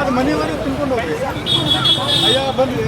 ಅದು ಮನೆಯವರೆಗೆ ತಿನ್ಕೊಂಡು ಹೋಗಿ ಅಯ್ಯ ಬನ್ನಿ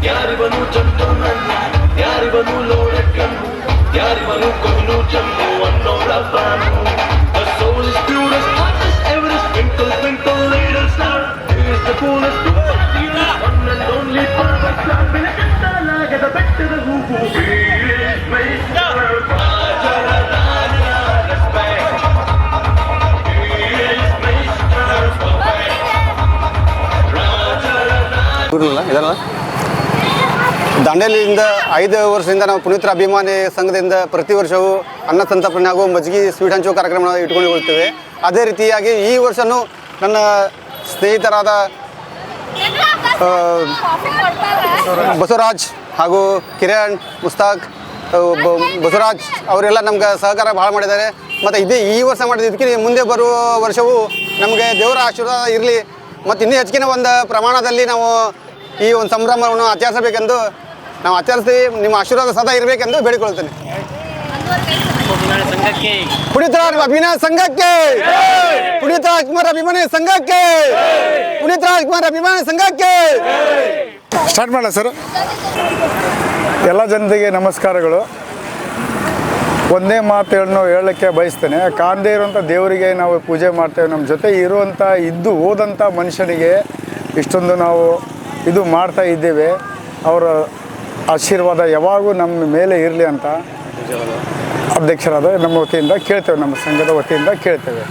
ಯಾರಿವನು ಚಂದನ ಯಾರಿವನು ಲೋಡಕನ್ನು ಯಾರಿವನು ಕೊಯ್ಲು Chandu ಅನ್ನೋರ Banu The soul is purest, hottest, Everest, twinkle, twinkle, little star is the coolest, one and only perfect star ಬೆಳಕತ್ತಲಾಗದ ಬೆಟ್ಟದ ಹೂವು is Mr. ರಾಜರ ರಾಜ respect is Mr. Perfect ರಾಜರ ಇದಲ್ಲ ದಾಂಡೇಲಿಯಿಂದ 5 ವರ್ಷದಿಂದ ನಾವು ಪುನೀತರ ಅಭಿಮಾನಿ ಸಂಘದಿಂದ ಪ್ರತಿ ವರ್ಷವೂ ಅನ್ನ ಸಂತರ್ಪಣೆ ಹಾಗೂ ಮಜ್ಜಿಗೆ ಸ್ವೀಟ್ ಹಂಚುವ ಕಾರ್ಯಕ್ರಮವನ್ನು ಇಟ್ಕೊಂಡಿರುತ್ತೇವೆ. ಅದೇ ರೀತಿಯಾಗಿ ಈ ವರ್ಷವೂ ನನ್ನ ಸ್ನೇಹಿತರಾದ ಬಸವರಾಜ್ ಹಾಗೂ ಕಿರಣ್ ಮುಸ್ತಾಕ್ ಬಸವರಾಜ್ ಅವರೆಲ್ಲ ನಮ್ಗೆ ಸಹಕಾರ ಭಾಳ ಮಾಡಿದ್ದಾರೆ. ಮತ್ತು ಈ ವರ್ಷ ಮಾಡಿದ್ದಕ್ಕೆ ಮುಂದೆ ಬರುವ ವರ್ಷವೂ ನಮಗೆ ದೇವರ ಆಶೀರ್ವಾದ ಇರಲಿ ಮತ್ತು ಇನ್ನೂ ಹೆಚ್ಚಿನ ಒಂದು ಪ್ರಮಾಣದಲ್ಲಿ ನಾವು ಈ ಒಂದು ಸಂಭ್ರಮವನ್ನು ಆಚರಿಸಬೇಕೆಂದು ನಾವು ಆಚರಿಸ್ತೀವಿ. ನಿಮ್ಮ ಆಶೀರ್ವಾದ ಸದಾ ಇರಬೇಕೆಂದು ಬೇಡಿಕೊಳ್ತೇನೆ. ಪುನೀತ ಅಭಿನಯ ಸಂಘಕ್ಕೆ, ಪುನೀತ ರಾಜ್ಕುಮಾರ್ ಅಭಿಮಾನಿ ಸಂಘಕ್ಕೆ, ಪುನೀತ ರಾಜ್ಕುಮಾರ್ ಅಭಿಮಾನಿ ಸಂಘಕ್ಕೆ. ಸ್ಟಾರ್ಟ್ ಮಾಡೋಣ ಸರ್. ಎಲ್ಲ ಜನತೆಗೆ ನಮಸ್ಕಾರಗಳು. ಒಂದೇ ಮಾತುಗಳನ್ನು ಹೇಳೋಕ್ಕೆ ಬಯಸ್ತೇನೆ. ಕಾಣದೇ ಇರುವಂಥ ದೇವರಿಗೆ ನಾವು ಪೂಜೆ ಮಾಡ್ತೇವೆ. ನಮ್ಮ ಜೊತೆ ಇರುವಂಥ ಹೋದಂಥ ಮನುಷ್ಯನಿಗೆ ಇಷ್ಟೊಂದು ನಾವು ಇದು ಮಾಡ್ತಾ ಇದ್ದೇವೆ. ಅವರ ಆಶೀರ್ವಾದ ಯಾವಾಗೂ ನಮ್ಮ ಮೇಲೆ ಇರಲಿ ಅಂತ ಅಧ್ಯಕ್ಷರಾದ ನಮ್ಮ ವತಿಯಿಂದ ಕೇಳ್ತೇವೆ, ನಮ್ಮ ಸಂಘದ ವತಿಯಿಂದ ಕೇಳ್ತೇವೆ.